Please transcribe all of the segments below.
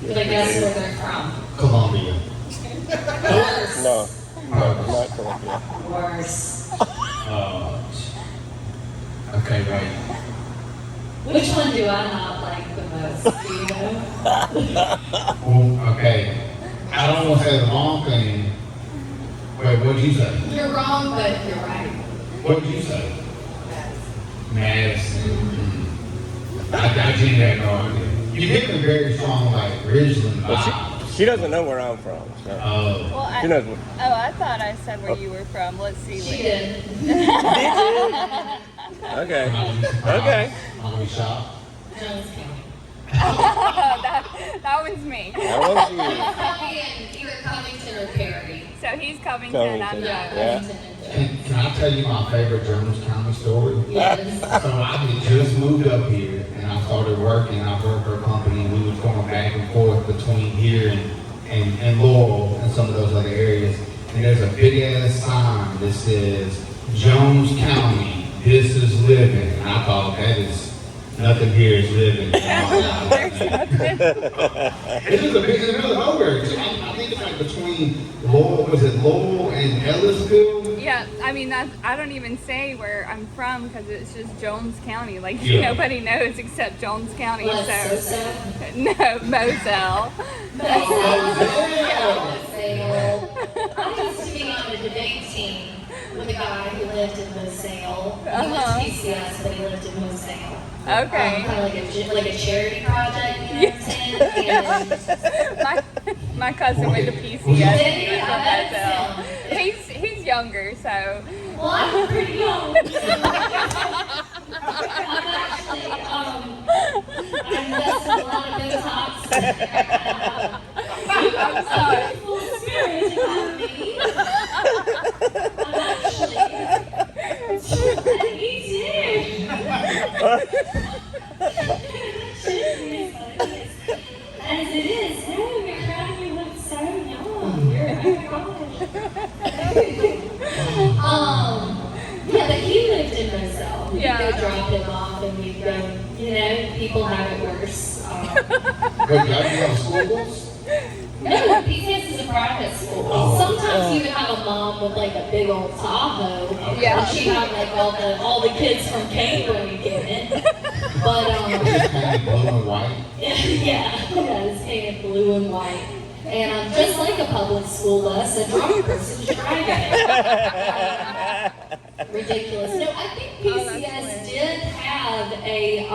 But I guess where they're from. Colombia. No, not Colombia. Worse. Okay, right. Which one do I not like the most? Do you know? Well, okay. I don't want to say the wrong thing. Wait, what did you say? You're wrong, but you're right. What did you say? Madison. I didn't have no idea. You get a very strong, like, Ridgeland vibe. She doesn't know where I'm from. So. Well, She knows. I thought I said where you were from. Let's see. She did. Okay. Okay. Mommy shop. Jones County. that one's me. That was you. Probably either Covington or Perry. So he's Covington. I'm Covington. not. Yeah. Covington and Can I tell you my favorite Jones County story? Yes. So I had just moved up here and I started working. I worked for a company. We was going back and forth between here and Laurel and some of those other areas. And there's a big ass sign that says Jones County, this is living. And I thought that is nothing here is living. It's just a big in the middle of nowhere. I think it's like between Laurel, was it Laurel and Ellisville? Yeah, I mean I don't even say where I'm from because it's just Jones County. Like Yeah. nobody knows except Jones County. What, So Sosa? no, Moselle. I used to be on a debate team with a guy who lived in Moselle. He went to PCS, but he lived in Moselle. Okay. Kind of like a charity project, you know what I'm saying? And My cousin went to PCS. Did he? From I bet Moselle. so. He's younger, so. well, I'm pretty young. I'm actually, I invested a lot of Botox. I'm sorry. Full spirit about me. I'm actually, he did. As it is, no, you're proud you look so young. Yeah, but he lived in Moselle. We'd Yeah. go drop him off and we'd go, people have it worse. Wait, y'all have a school bus? No, PCS is a private school. Sometimes you would have a mom with like a big old Tahoe. Yeah. And she'd have like all the kids from Cambridge in it. But Just painted blue and white. yeah, it's painted blue and white. And just like a public school bus, a drunk person's driving it. Ridiculous. No, I think PCS did have a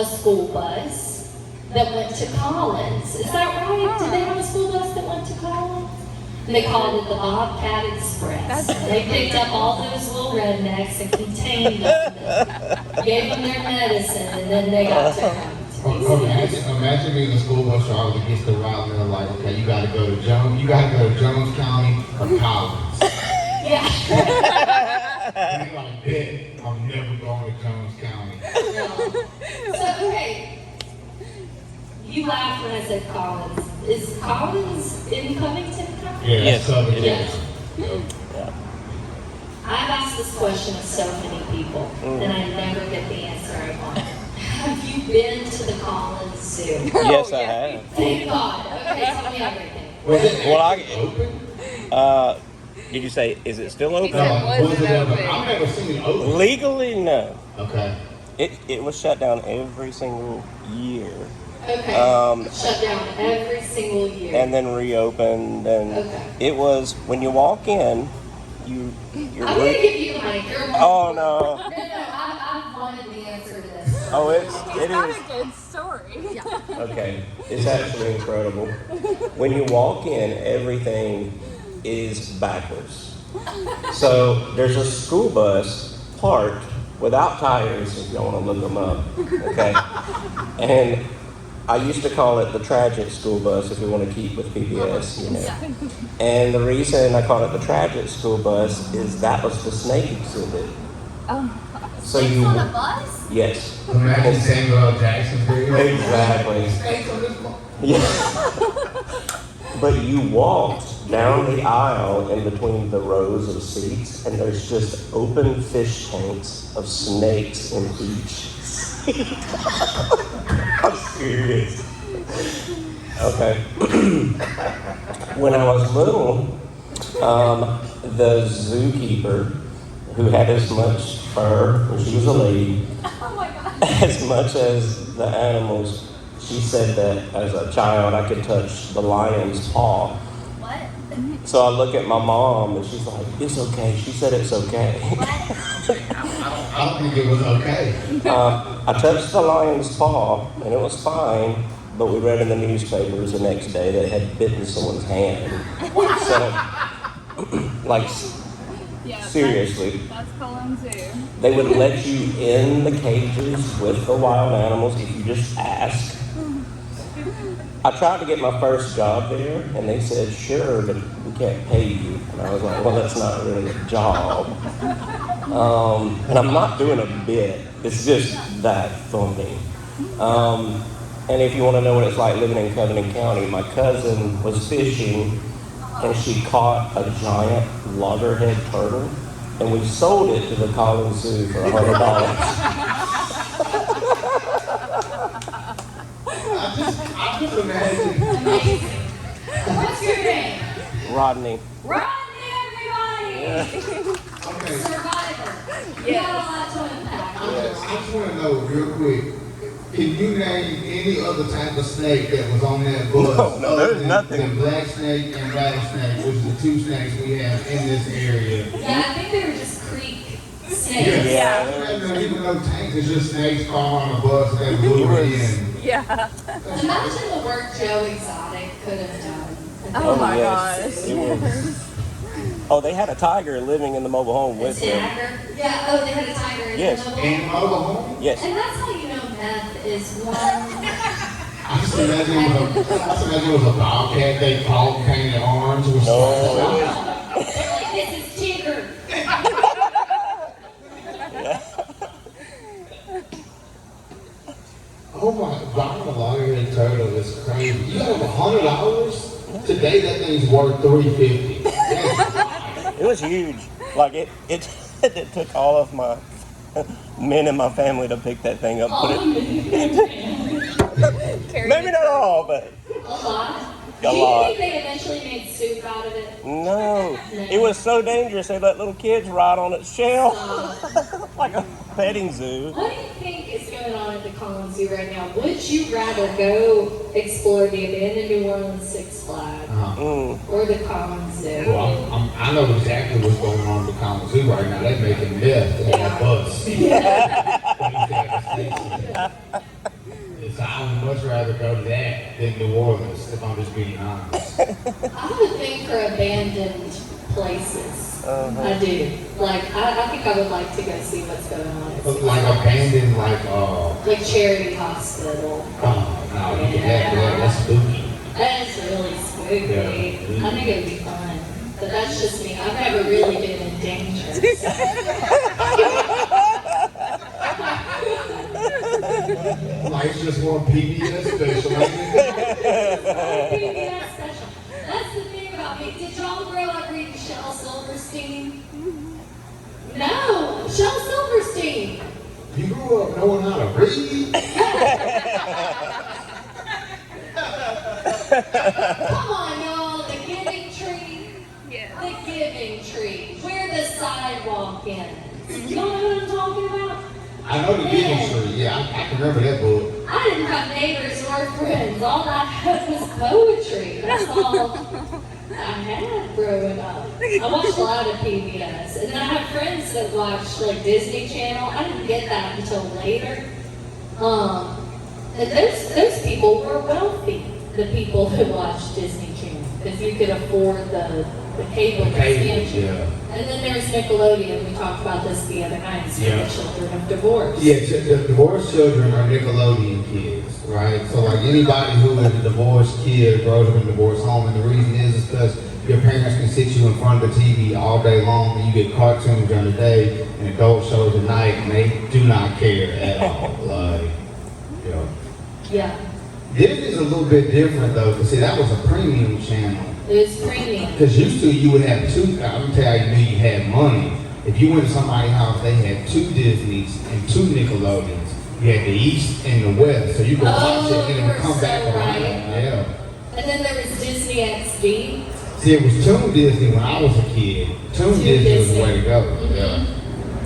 school bus that went to Collins. Is that right? Did they have a school bus that went to Collins? And they called it the Bobcat Express. They picked up all those little rednecks and contained them, and gave them their medicine, and then they got to come. Imagine being a school bus driver that gets to route and they're like, okay, you gotta go to Jones County or Collins. Yeah. And you're like, bet, I'm never going to Jones County. So, okay. You laughed when I said Collins. Is Collins in Covington? Yes, Covington. it is. I've asked this question of so many people, and I never get the answer I want. Have you been to the Collins Zoo? Yes, I have. Thank God. Okay, tell me everything. Was it Well, open? Did you say, is it still open? said- Was it wasn't open? open. I've never seen it open. Legally, no. Okay. It was shut down every single year. Okay. Shut down every single year. And then reopened, and Okay. it was when you walk in, you're I'm going to give you the mic. You're oh no, No, I've wanted the answer to this. oh it Not is a good story. okay. It's actually incredible. When you walk in, everything is backwards. So there's a school bus parked without tires, if y'all want to look them up, okay? And I used to call it the tragic school bus if we want to keep with PBS, you know. And the reason I call it the tragic school bus is that was the snake exhibit. Oh. So you, on a bus? yes, Imagine Samuel L. Jackson video. exactly. Snakes on this one. Yeah. But you walked down the aisle in between the rows of seats, and there's just open fish tanks of snakes in each seat. I'm serious. Okay. When I was little, the zookeeper, who had as much fur, when she was a lady, as much as the animals, she said that as a child I could touch the lion's paw. What? So I look at my mom and she's like, it's okay. She said it's okay. I don't think it was okay. I touched the lion's paw and it was fine, but we read in the newspapers the next day that it had bitten someone's hand. So, like, Yeah. seriously. That's Cullen Zoo. They would let you in the cages with the wild animals if you just asked. I tried to get my first job there, and they said, sure, but we can't pay you. And I was like, well, that's not really a job. And I'm not doing a bit. It's just that funny. And if you want to know what it's like living in Covington County, my cousin was fishing, and she caught a giant loggerhead turtle, and we sold it to the Collins Zoo for $100. I just imagine. Amazing. What's your name? Rodney. Rodney, everybody! Okay. Survivor. You got a lot to unpack. I just want to know real quick. Can you name any other type of snake that was on that bus? No, there's nothing. Than black snake and rattlesnake, which are the two snakes we have in this area. Yeah, I think they were just creek snakes. Yeah. Even though tanks is just snakes all on a bus that we were in. Yeah. Imagine the work Joe Exotic could have done. Oh my yes. It was. Oh, they had a tiger living in the mobile home with them. Tiger? Yeah, oh, they had a tiger in Yes. the mobile In mobile home? Yes. And that's how you know meth is one. I just imagine it was a bobcat they called painted orange with No. They're like, this is Tigger. Oh my, buying a loggerhead turtle is crazy. You have $100? Today that thing's worth $350. It was huge. Like it took all of my men in my family to pick that thing up. Maybe not all, but A lot. A Do you lot. think they eventually made soup out of it? no. It was so dangerous. They let little kids ride on its shell like a petting zoo. What do you think is going on at the Collins Zoo right now? Would you rather go explore the abandoned New Orleans Six Flags or the Collins Zoo? Well, I know exactly what's going on with the Compton Zoo right now. They're making meth in that bus. So I would much rather go to that than New Orleans, if I'm just being honest. I have a thing for abandoned places. I do. Like, I think I would like to go see what's going on. But like abandoned, Like Charity Hospital. no, you can have that. That's spooky. That is really spooky. Yeah. I think it would be fun. But that's just me. I've never really been in danger. Life's just one PBS special. PBS special. That's the thing about me. Did y'all grow up reading Shel Silverstein? No, Shel Silverstein. You grew up knowing how to read? Come on, y'all. The Giving Tree. Yeah. The Giving Tree. Where the sidewalk ends. You know what I'm talking about? I know the Giving Tree. Yeah, I can remember that book. I didn't have neighbors or friends. All I had was poetry. That's all I had growing up. I watched a lot of PBS. And then I have friends that watched like Disney Channel. I didn't get that until later. And those people were wealthy, the people who watched Disney Channel, because you could afford the cable expansion. Yeah. And then there's Nickelodeon. We talked about this the other night. It's for the children of divorce. Yeah, the divorced children are Nickelodeon kids, right? So like anybody who is a divorced kid grows up in a divorced home, and the reason is because your parents can sit you in front of the TV all day long, and you get cartoons during the day and adult shows at night, and they do not care at all. Like, you know. Yeah. This is a little bit different though, because see, that was a premium channel. It was premium. Because used to you would have two, I'm gonna tell you how you knew you had money. If you went to somebody's house, they had two Disneys and two Nickelodeons. You had the East and the West, so you could watch it and it would come back around. Right. Yeah. And then there was Disney XD. See, it was Toon Disney when I was a kid. Toon Disney was the way to go. Yeah.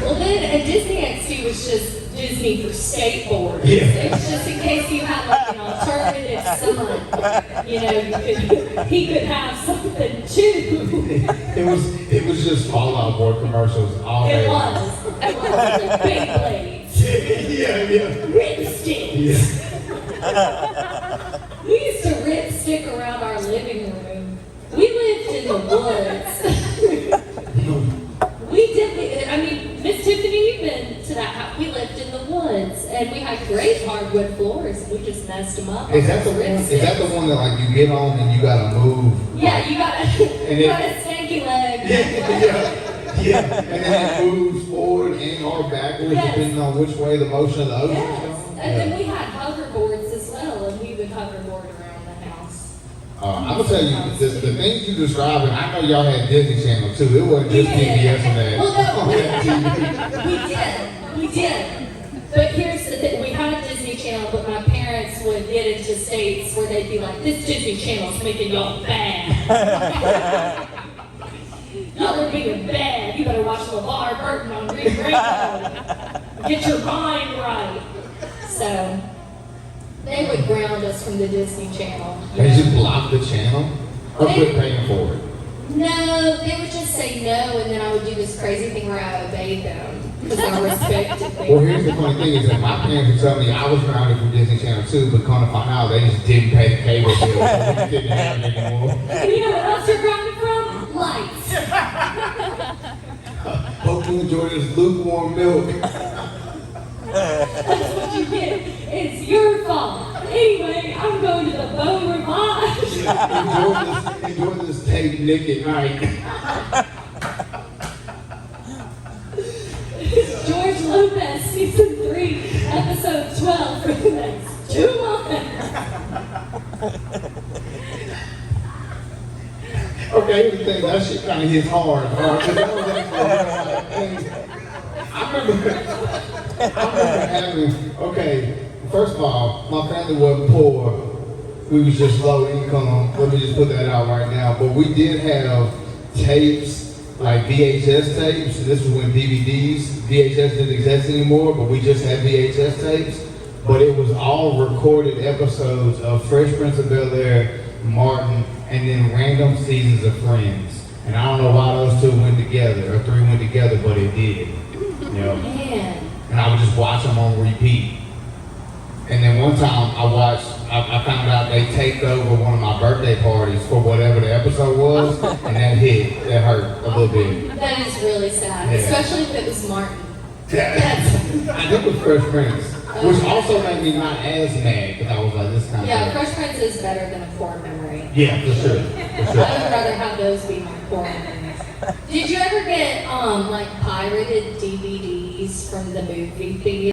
Well, then Disney XD was just Disney for skateboards. Yeah. It was just in case you had like an alternative son, you know, he could have something too. It was just Fallout Boy commercials all day. It was like big blades, Yeah. ripsticks. Yeah. We used to ripstick around our living room. We lived in the woods. We did. I mean, Miss Tiffany, you've been to that house. We lived in the woods, and we had great hardwood floors, and we just messed them up. Is that the one? Is that the one that like you get on and you gotta move? Yeah, you got a stanky leg. Yeah. And then it moves forward and or backwards depending on which way the motion of the ocean is going. And then we had hoverboards as well, and we would hoverboard around the house. I'm gonna tell you, the things you describing, I know y'all had Disney Channel too. It wasn't just PBS and that. Well, on that TV. we did. But here's the thing, we had a Disney Channel, but my parents would get into states where they'd be like, this Disney Channel's making y'all bad. Y'all are being bad. You better watch LeVar Burton on Green Rainbow. Get your mind right. So, they would ground us from the Disney Channel. They just block the channel or quit paying for it. No, they would just say no, and then I would do this crazy thing where I obeyed them because I respected them. Well, here's the funny thing is that my parents would tell me I was grounded from Disney Channel too, but come to find out they just didn't pay the cable bill, so we didn't have it anymore. And you know what else you're grounded from? Lights. Hope you enjoy this lukewarm milk. That's what you get. It's your fault. Anyway, I'm going to the Beau Rivage. Enjoy this tape Nick at night. George Lopez, season 3, episode 12 for the next 2 months. Okay, here's the thing, that shit kind of hits hard. 'Cause that was actually, I remember having, okay, first of all, my family wasn't poor. We was just low income. Let me just put that out right now. But we did have tapes, like VHS tapes. This was when VHS didn't exist anymore, but we just had VHS tapes. But it was all recorded episodes of Fresh Prince of Bel-Air, Martin, and then random seasons of Friends. And I don't know why those two went together, or three went together, but it did. You know? Man. And I would just watch them on repeat. And then one time I found out they taped over one of my birthday parties for whatever the episode was, and that hurt a little bit. That is really sad, Yeah. especially if it was Martin. I think it was Fresh Prince, which also made me not as mad, because I was like, this kind of Yeah, Fresh Prince is better than a core memory. Yeah, for sure. I would rather have those be my core memories. Did you ever get like pirated DVDs from the movie theater?